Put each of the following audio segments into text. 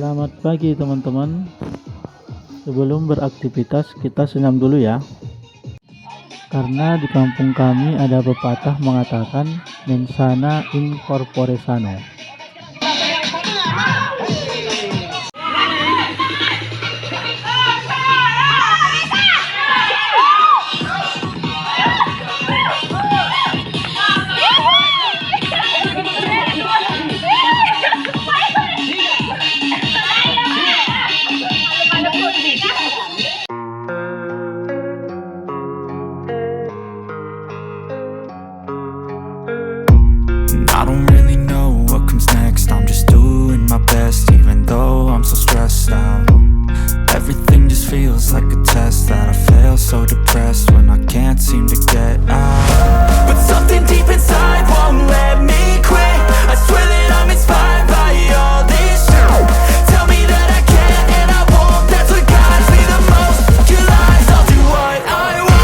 Selamat pagi teman-teman. Sebelum beraktivitas kita senyum dulu ya. Karena di kampung kami ada pepatah mengatakan mensana in corpore sano. I don't really know what comes next. I'm just doing my best, even though I'm so stressed out. Everything just feels like a test that I fail, so depressed when I can't seem to get out. But something deep inside won't let me quit. I swear that I'm inspired by all this shit. Tell me that I can and I won't. That's what guides me the most. Your lies, I'll do what I want.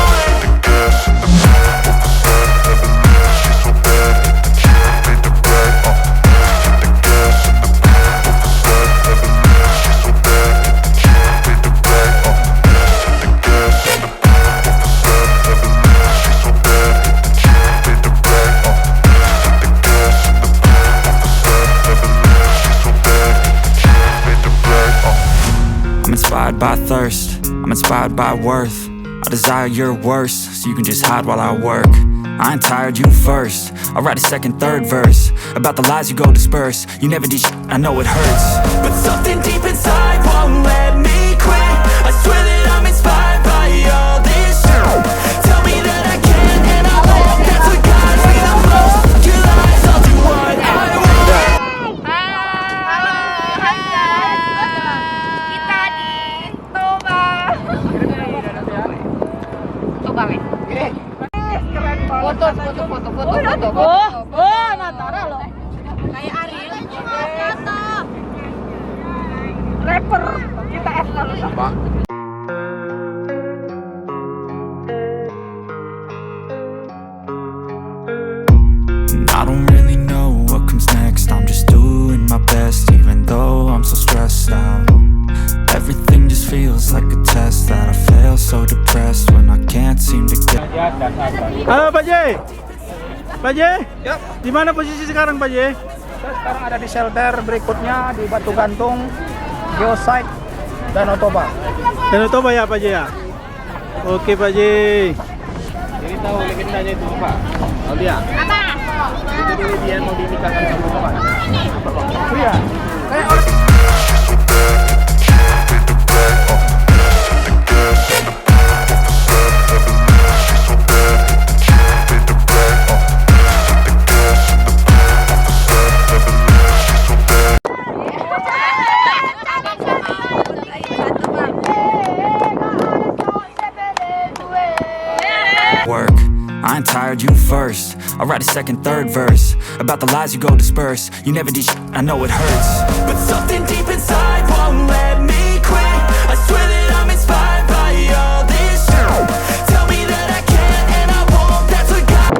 I'm inspired by thirst, I'm inspired by worth. I desire your worst, so you can just hide while I work. I ain't tired, you first. I'll write a second, third verse about the lies you go disperse. You never did shit, I know it hurts. But something deep inside won't let me quit. I swear that I'm inspired by all this shit. Tell me that I can and I won't. That's what guides me the most. Your lies, I'll do what I want. Kita di Toba. Coba men. Foto. Oh, Natara loh. Kayak Ariel. Rapper. Kita F kalau apa? I don't really know what comes next. I'm just doing my best, even though I'm so stressed out. Everything just feels like a test that I fail, so depressed when I can't seem to get. Halo Pak J. Pak J. Yap, Di mana posisi sekarang Pak J? kita sekarang ada di shelter berikutnya di Batu Gantung, Geosite, Danau Toba. Dan Toba ya Pak J ya. Oke Pak J. Jadi tahu legendanya itu apa? Tahu dia? Apa? Itu dulu dia mau dinikahkan sama Toba. Iya. Work. I ain't tired, you first. I'll write a second, third verse about the lies you go disperse. You never did shit, I know it hurts. But something deep inside won't let me quit. I swear that I'm inspired by all this shit. Tell me that I can and I won't. That's what God.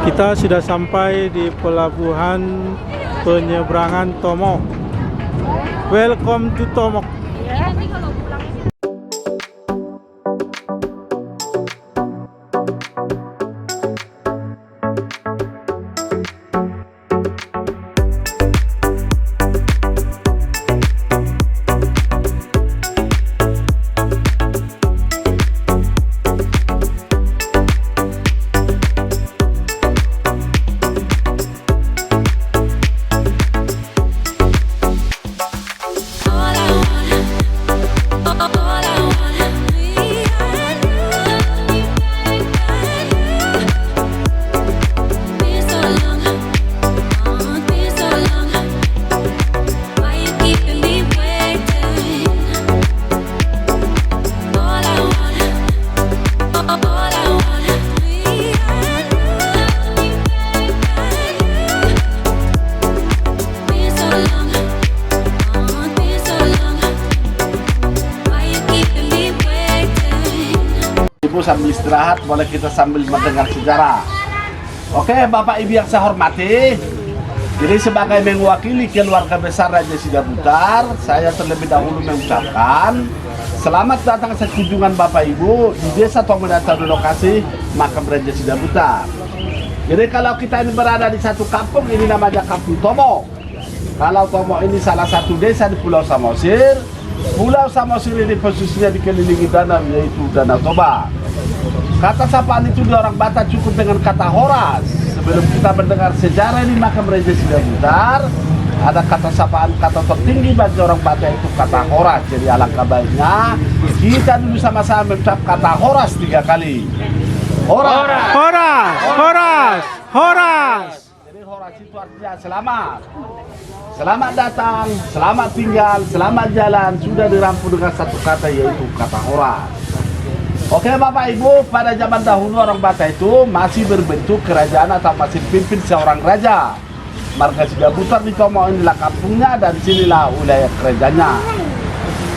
Kita sudah sampai di pelabuhan penyeberangan Tomok. Welcome to Tomok. Sambil istirahat, boleh kita sambil mendengar sejarah. Oke, Bapak Ibu yang saya hormati, jadi sebagai mewakili keluarga besar Raja Sidabutar, saya terlebih dahulu mengucapkan selamat datang sekunjungan Bapak Ibu di Desa Tomodata di lokasi makam Raja Sidabutar. Jadi kalau kita ini berada di satu kampung, ini namanya Kampung Tomok. Kalau Tomok ini salah satu desa di Pulau Samosir. Pulau Samosir ini posisinya dikelilingi danau, yaitu Danau Toba. Kata sapaan itu di orang Batak cukup dengan kata horas. Sebelum kita mendengar sejarah ini makam Raja Sidabutar, ada kata sapaan kata tertinggi bagi orang Batak itu kata horas. Jadi alangkah baiknya kita dulu sama-sama mengucap kata horas 3 kali. Horas, Horas, horas, horas. Jadi horas itu artinya selamat. Selamat datang, selamat tinggal, selamat jalan. Sudah dirampung dengan satu kata, yaitu kata horas. Oke Bapak Ibu, pada zaman dahulu orang Batak itu masih berbentuk kerajaan atau masih pimpin seorang raja. Marga Sidabutar di Tomok inilah kampungnya dan sinilah wilayah kerajaannya.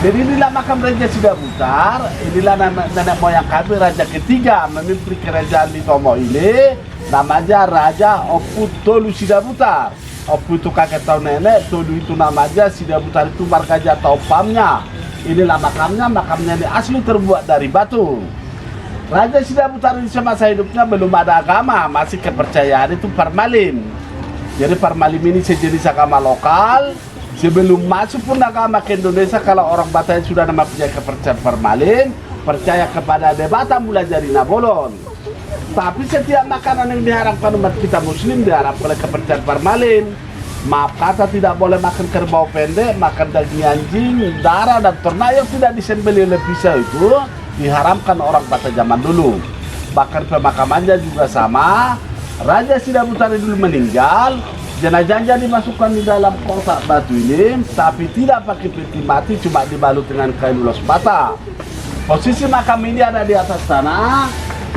Jadi inilah makam Raja Sidabutar, inilah nenek moyang kami raja ketiga memimpin kerajaan di Tomok ini. Namanya Raja Opu Tolu Sidabutar. Opu itu kakek atau nenek, Tolu itu namanya, Sidabutar itu marga atau pamnya. Inilah makamnya ini asli terbuat dari batu. Raja Sidabutar di semasa hidupnya belum ada agama, masih kepercayaan itu Parmalim. Jadi Parmalim ini sejenis agama lokal. Sebelum masuk pun agama ke Indonesia, kalau orang Batak sudah punya kepercayaan Parmalim, percaya kepada Debata mulai dari Nabolon. Tapi setiap makanan yang diharapkan umat kita Muslim diharapkan oleh kepercayaan Parmalim. Maaf kata, tidak boleh makan kerbau pendek, makan daging anjing, darah dan ternak yang tidak disembelih oleh pisau itu diharamkan orang Batak zaman dulu. Bahkan pemakamannya juga sama. Raja Sidabutar dulu meninggal, jenazahnya dimasukkan di dalam kotak batu ini, tapi tidak pakai peti mati, cuma dibalut dengan kain ulos bata. Posisi makam ini ada di atas tanah.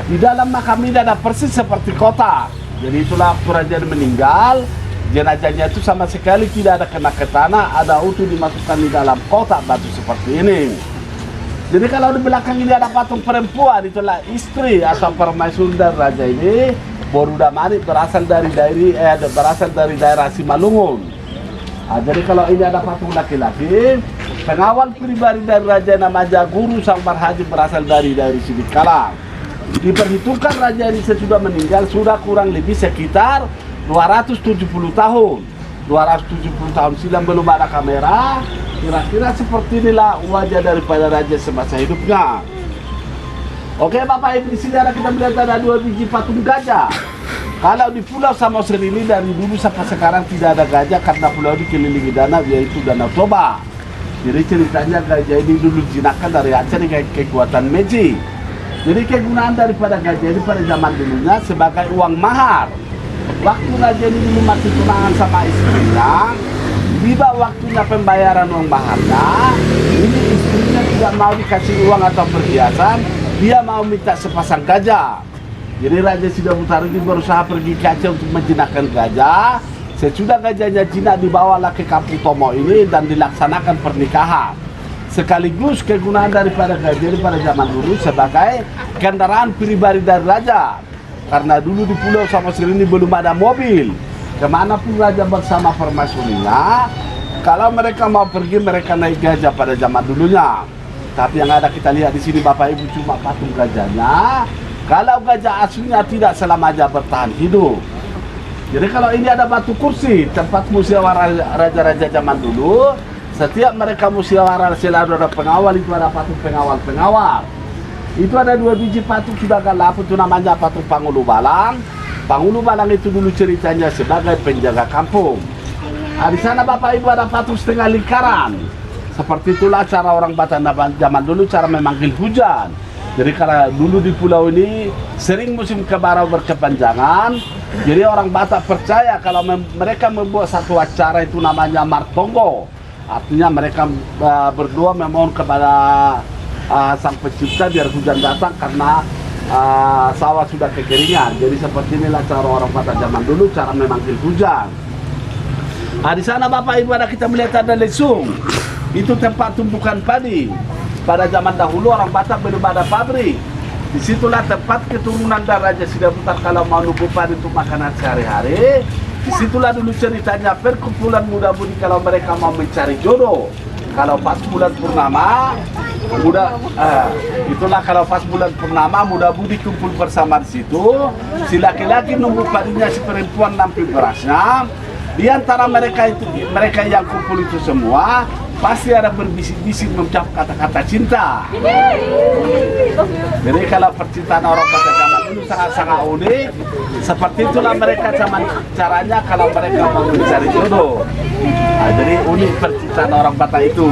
Di dalam makam ini ada persis seperti kotak. Jadi itulah waktu raja meninggal, jenazahnya itu sama sekali tidak ada kena ke tanah, ada utuh dimasukkan di dalam kotak batu seperti ini. Jadi kalau di belakang ini ada patung perempuan, itulah istri atau permaisuri dari raja ini, Boruda Manik, berasal dari daerah Simalungun. Nah, jadi kalau ini ada patung laki-laki, pengawal pribadi dari raja namanya Guru Sangbar Haji, berasal dari Sidikalang. Diperhitungkan raja ini sesudah meninggal sudah kurang lebih sekitar 270 tahun. 270 tahun silam, belum ada kamera. Kira-kira seperti inilah wajah daripada raja semasa hidupnya. Oke Bapak Ibu, di sini kita melihat ada 2 biji patung gajah. Kalau di Pulau Samosir ini dari dulu sampai sekarang tidak ada gajah karena pulau dikelilingi danau, yaitu Danau Toba. Jadi ceritanya gajah ini dulu dijinakkan dari Aceh dengan kekuatan magic. Jadi kegunaan daripada gajah ini pada zaman dulunya sebagai uang mahar. Waktu raja ini dulu masih tunangan sama istrinya, tiba waktunya pembayaran uang maharnya, ini istrinya tidak mau dikasih uang atau perhiasan, dia mau minta sepasang gajah. Jadi Raja Sidabutar ini berusaha pergi ke Aceh untuk menjinakkan gajah. Sesudah gajahnya jinak, dibawalah ke Kampung Tomok ini dan dilaksanakan pernikahan. Sekaligus kegunaan daripada gajah ini pada zaman dulu sebagai kendaraan pribadi dari raja. Karena dulu di Pulau Samosir ini belum ada mobil. Kemanapun raja bersama permaisurinya, kalau mereka mau pergi mereka naik gajah pada zaman dulunya. Tapi yang ada kita lihat di sini Bapak Ibu cuma patung gajahnya. Kalau gajah aslinya tidak selama bertahan hidup. Jadi kalau ini ada batu kursi, tempat musyawarah raja-raja zaman dulu. Setiap mereka musyawarah selalu ada pengawal, itu ada patung pengawal-pengawal. Itu ada 2 biji patung sudah agak lapuk, itu namanya patung Pangulu Balang. Pangulu Balang itu dulu ceritanya sebagai penjaga kampung. Nah, di sana Bapak Ibu ada patung setengah lingkaran. Seperti itulah cara orang Batak zaman dulu cara memanggil hujan. Jadi karena dulu di pulau ini sering musim kemarau berkepanjangan, jadi orang Batak percaya kalau mereka membuat satu acara itu namanya Martonggo. Artinya mereka berdoa memohon kepada Sang Pencipta biar hujan datang karena sawah sudah kekeringan. Jadi seperti inilah cara orang Batak zaman dulu cara memanggil hujan. Nah, di sana Bapak Ibu ada kita melihat ada lesung. Itu tempat tumpukan padi. Pada zaman dahulu orang Batak belum ada pabrik. Disitulah tempat keturunan dari Raja Sidabutar kalau mau numpuk padi untuk makanan sehari-hari. Disitulah dulu ceritanya perkumpulan muda-mudi kalau mereka mau mencari jodoh. Kalau pas bulan purnama, itulah kalau pas bulan purnama muda-mudi kumpul bersama di situ. Si laki-laki numpuk padinya, si perempuan nampil berasnya. Di antara mereka yang kumpul itu semua pasti ada berbisik-bisik mengucap kata-kata cinta. Jadi kalau percintaan orang Batak zaman dulu sangat-sangat unik. Seperti itulah mereka caranya kalau mereka mau mencari jodoh. Nah, jadi unik percintaan orang Batak itu.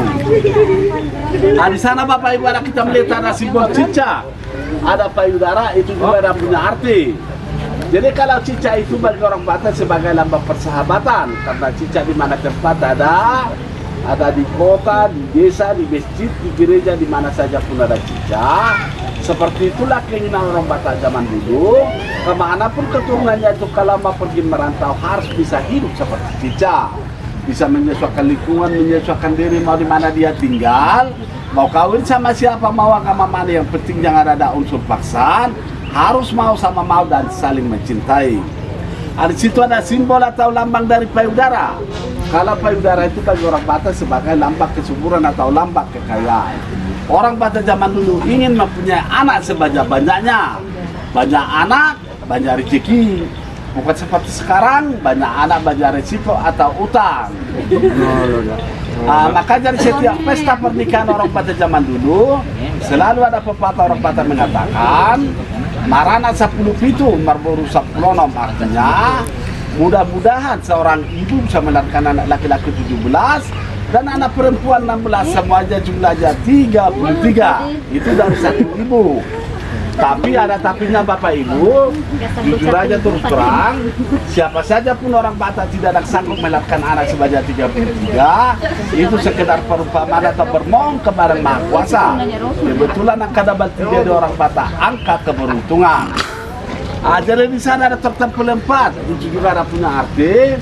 Nah, di sana Bapak Ibu ada kita melihat ada simbol cicak, ada payudara, itu juga ada punya arti. Jadi kalau cicak itu bagi orang Batak sebagai lambang persahabatan, karena cicak di mana tempat ada di kota, di desa, di masjid, di gereja, di mana saja pun ada cicak. Seperti itulah keinginan orang Batak zaman dulu. Kemanapun keturunannya itu kalau mau pergi merantau harus bisa hidup seperti cicak, bisa menyesuaikan lingkungan, menyesuaikan diri mau di mana dia tinggal, mau kawin sama siapa, mau agama mana, yang penting jangan ada unsur paksaan. Harus mau sama mau dan saling mencintai. Di situ ada simbol atau lambang dari payudara. Kalau payudara itu bagi orang Batak sebagai lambang kesuburan atau lambang kekayaan. Orang Batak zaman dulu ingin mempunyai anak sebanyak-banyaknya. Banyak anak, banyak rezeki. Bukan seperti sekarang, banyak anak, banyak resiko atau utang. Maka dari setiap pesta pernikahan orang Batak zaman dulu selalu ada pepatah orang Batak mengatakan Marana 10 pitu, marboru 10 nom, artinya mudah-mudahan seorang ibu bisa melahirkan anak laki-laki 17 dan anak perempuan 16, semuanya jumlahnya 33. Itu dari satu ibu. Tapi ada tapinya Bapak Ibu, jujur aja terus terang, siapa saja pun orang Batak tidak ada sanggup melahirkan anak sebanyak 33, itu sekedar perumpamaan atau bermohon kepada Maha Kuasa. Kebetulan angka double 3 di orang Batak, angka keberuntungan. Jadi di sana ada tertempel 4, itu juga ada punya arti.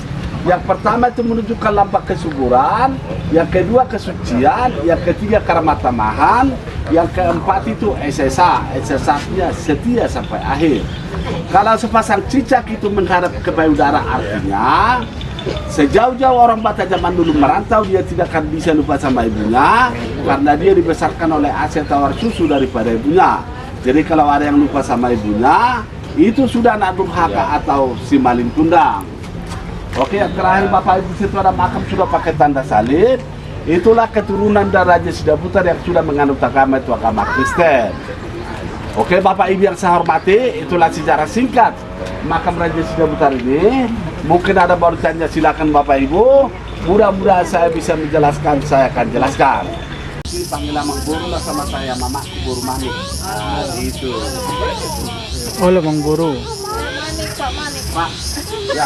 Yang pertama itu menunjukkan lambang kesuburan, yang kedua kesucian, yang ketiga keramatamahan, yang keempat itu SSA, SSA-nya setia sampai akhir. Kalau sepasang cicak itu menghadap ke payudara, artinya sejauh-jauh orang Batak zaman dulu merantau, dia tidak akan bisa lupa sama ibunya karena dia dibesarkan oleh ASI tawar susu daripada ibunya. Jadi kalau ada yang lupa sama ibunya, itu sudah anak durhaka atau si maling tundang. Oke, yang terakhir Bapak Ibu, situ ada makam sudah pakai tanda salib. Itulah keturunan dari Raja Sidabutar yang sudah menganut agama itu agama Kristen. Oke Bapak Ibu yang saya hormati, itulah sejarah singkat makam Raja Sidabutar ini. Mungkin ada baru tanya, silakan Bapak Ibu. Mudah-mudahan saya bisa menjelaskan, saya akan jelaskan. Ini panggilan Mang Guru lah sama saya, Mama Guru Manik. Nah, itu. Oh, Mang Guru. Pak, ya.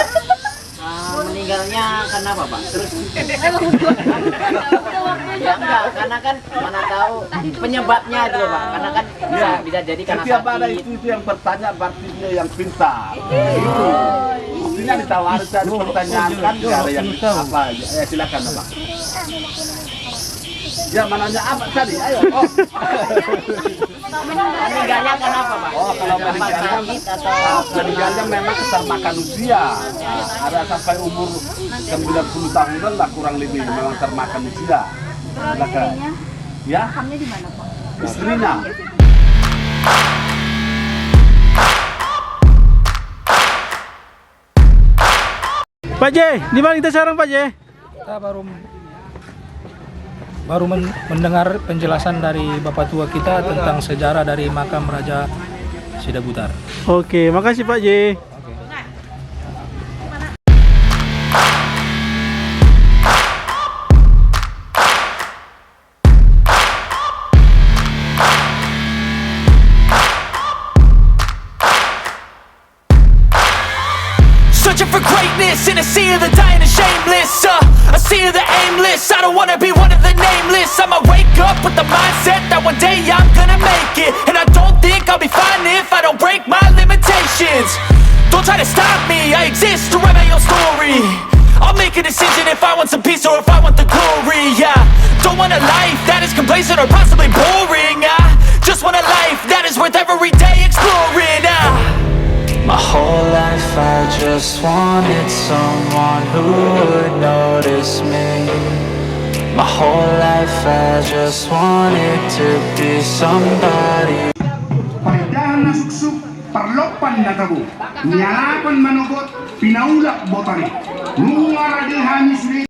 Meninggalnya karena apa Pak? Terus ya enggak, karena kan mana tahu penyebabnya itu Pak, karena kan bisa jadi karena setiap ada sakit. itu yang bertanya berarti dia yang pintar. Itu buktinya ditawarin tadi pertanyaan kan, ada yang apa. Ya silakan Pak. Ya, mananya apa tadi? Ayo. Oh. Meninggalnya kenapa, Pak? Oh, kalau meninggalnya, sakit atau meninggalnya memang termakan usia. Nah, ada sampai umur 90 tahunan lah kurang lebih memang termakan usia. Silakan. Ya? Makamnya di mana, Pak? Istrinya. Pak J, di mana kita sekarang Pak J? Kita baru mendengar penjelasan dari Bapak tua kita tentang sejarah dari makam Raja Sidabutar. Oke, makasih Pak J. Searching for greatness in a sea of the dying and shameless, a sea of the aimless. I don't wanna be one of the nameless. I'ma wake up with the mindset that one day I'm gonna make it, and I don't think I'll be fine if I don't break my limitations. Don't try to stop me, I exist to write my own story. I'll make a decision if I want some peace or if I want the glory. Yeah, don't want a life that is complacent or possibly boring. I just want a life that is worth every day exploring. My whole life I just wanted someone who would notice me. My whole life I just wanted to be somebody. Pagdahan na suksuk, parlopan na tabo. Niyalapan manugot, pinaulak botari. Nungara di hamis rin.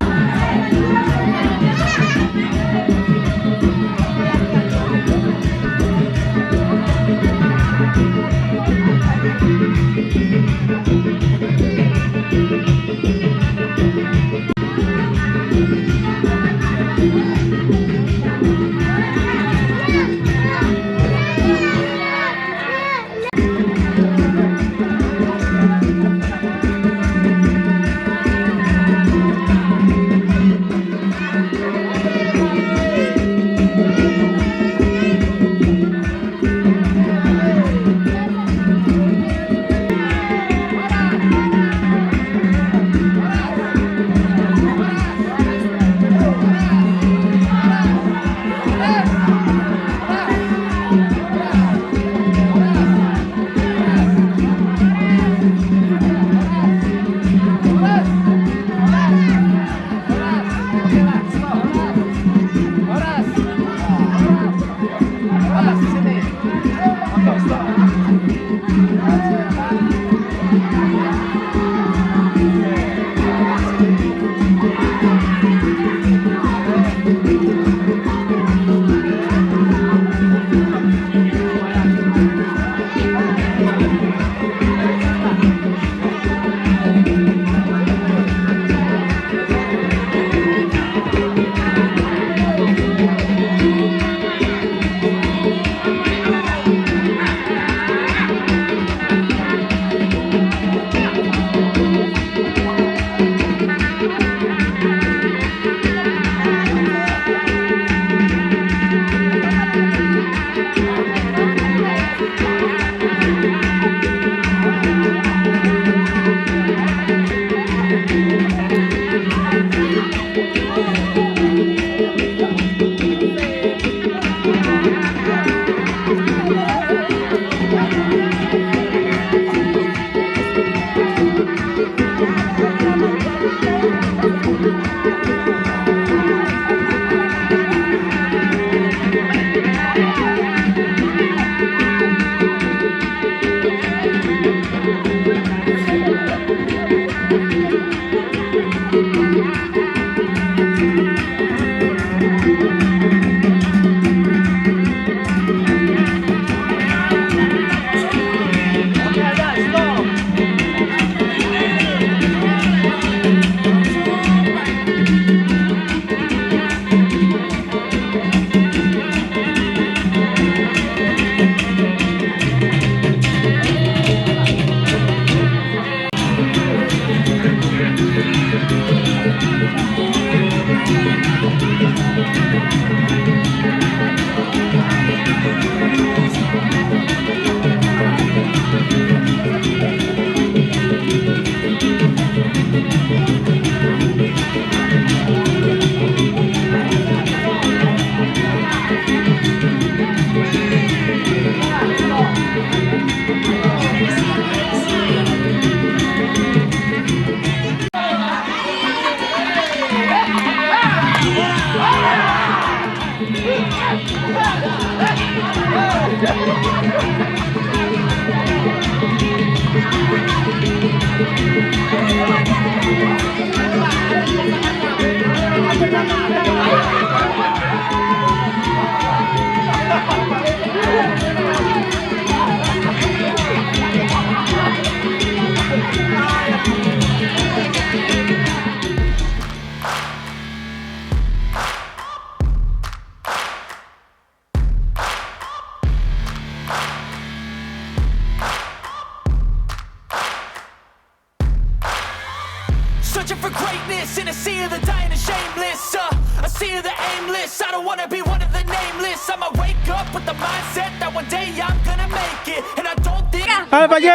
Searching for greatness in a sea of the dying and shameless. A sea of the aimless. I don't wanna be one of the nameless. I'ma wake up with the mindset that one day I'm gonna make it. And I don't think Hai Pak J,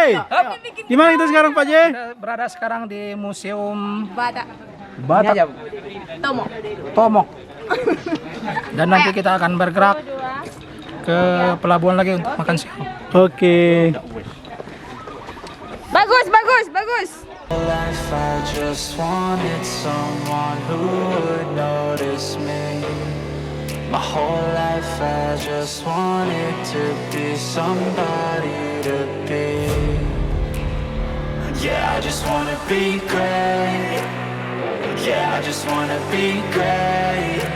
di mana kita sekarang Pak J? Kita berada sekarang di Museum Batak. Batak Tomo. Tomok. Dan nanti kita akan bergerak ke pelabuhan lagi untuk makan siang. Oke. Bagus, bagus, bagus. Life, I just wanted someone who would notice me. My whole life I just wanted to be somebody to be. Yeah, I just wanna be great. Yeah, I just wanna be great.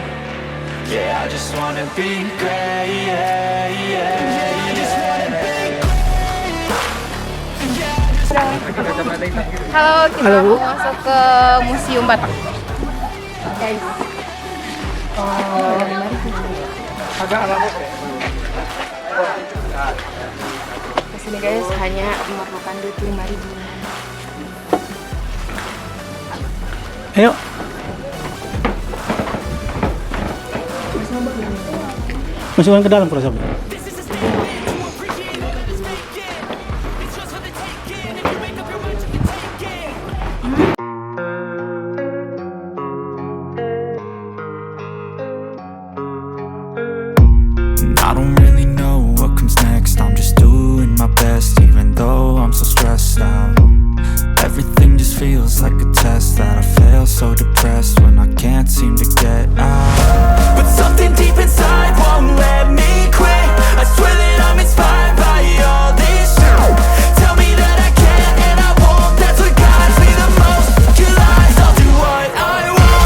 Yeah, I just wanna be great. Yeah, yeah, yeah, I just wanna be great. Halo, kita mau masuk ke Museum Batak. Guys. Kesini guys hanya memerlukan duit 5.000. Ayo. Masukkan ke dalam kalau sampai. I don't really know what comes next. I'm just doing my best, even though I'm so stressed out. Everything just feels like a test that I fail, so depressed when I can't seem to get out. but something deep inside won't let me quit. I swear that I'm inspired by all this shit. Tell me that I can and I won't. That's what guides me the most. Your lies, I'll do what I want.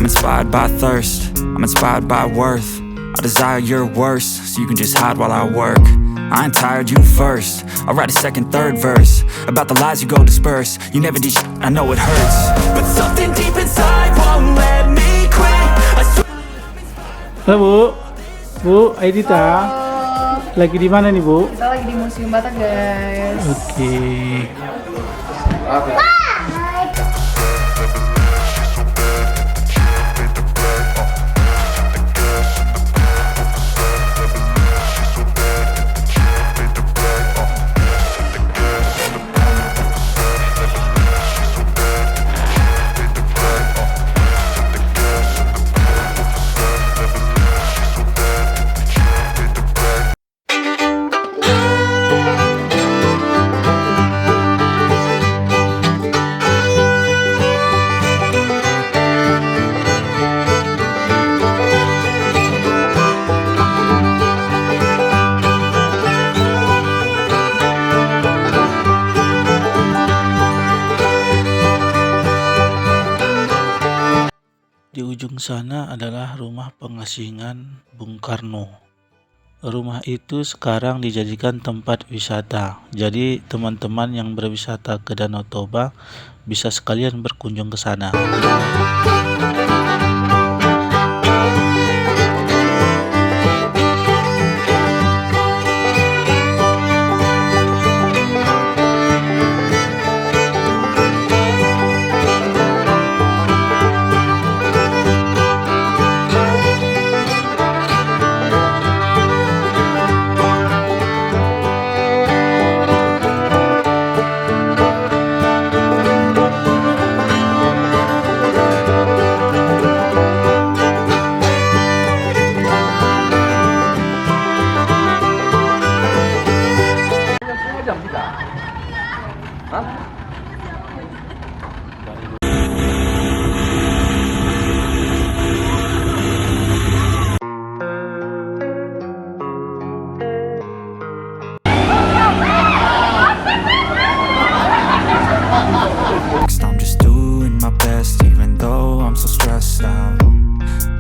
I'm inspired by thirst, I'm inspired by worth. I desire your worst, so you can just hide while I work. I ain't tired, you first. I'll write a second, third verse about the lies you go disperse. You never did shit, I know it hurts. But something deep inside won't let me quit. I swear. Halo Bu, Aidita. Lagi di mana nih Bu? Kita lagi di Museum Batak guys. Oke. Di ujung sana adalah rumah pengasingan Bung Karno. Rumah itu sekarang dijadikan tempat wisata. Jadi teman-teman yang berwisata ke Danau Toba bisa sekalian berkunjung ke sana. Next, I'm just doing my best, even though I'm so stressed out.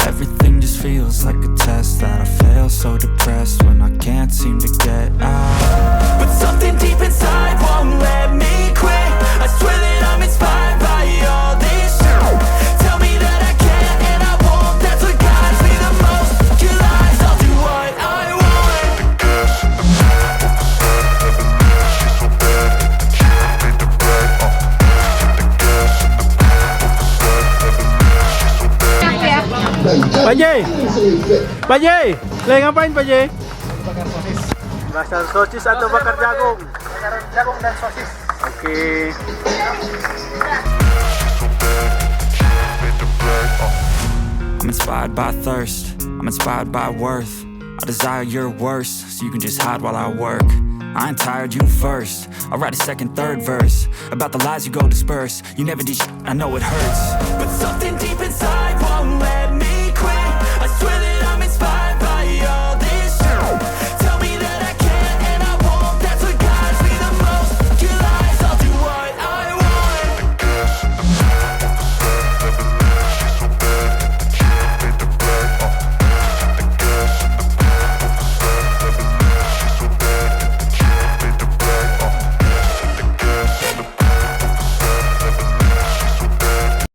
Everything just feels like a test that I fail, so depressed when I can't seem to get out. But something deep inside won't let me quit. I swear that I'm inspired by all this shit. Tell me that I can and I won't. That's what guides me the most. Your lies, I'll do what I want. Pak J, Pak J, lagi ngapain Pak J? Bakar sosis atau bakar jagung? Bakar jagung dan sosis. Oke. I'm inspired by thirst, I'm inspired by worth. I desire your worst, so you can just hide while I work. I ain't tired, you first. I'll write a second, third verse about the lies you go disperse. You never did shit, I know it hurts. But something deep inside won't let